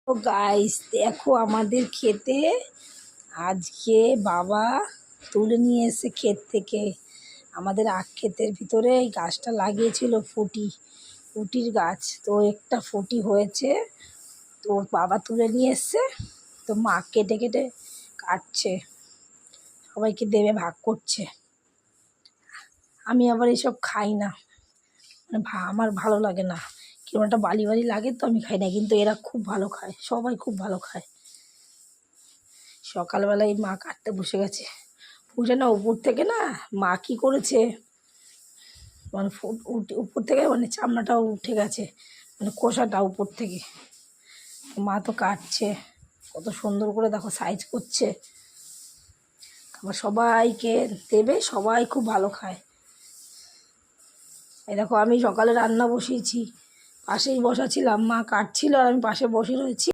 তো গাইস দেখো আমাদের ক্ষেতে আজকে বাবা তুলে নিয়ে এসে ক্ষেত থেকে আমাদের আখ ক্ষেতের ভিতরে এই গাছটা লাগিয়েছিল ফুটির গাছ। তো একটা ফুটি হয়েছে, তো বাবা তুলে নিয়ে এসছে। তো মা কেটে কেটে কাটছে, সবাইকে দেবে, ভাগ করছে। আমি আবার এসব খাই না, মানে আমার ভালো লাগে না, কেমন একটা বালি বালি লাগে, তো আমি খাই না। কিন্তু এরা খুব ভালো খায়, সবাই খুব ভালো খায়। সকালবেলায় মা কাটতে বসে গেছে। পুজো না উপর থেকে না, মা কী করেছে, মানে উপর থেকে মানে চামড়াটাও উঠে গেছে, মানে খোসাটা উপর থেকে। মা তো কাটছে, কত সুন্দর করে দেখো সাইজ করছে। তারপর সবাইকে দেবে, সবাই খুব ভালো খায়। এই দেখো আমি সকালে রান্না বসিয়েছি, পাশেই বসা ছিলাম, মা কাটছিল আর আমি পাশে বসে রয়েছি।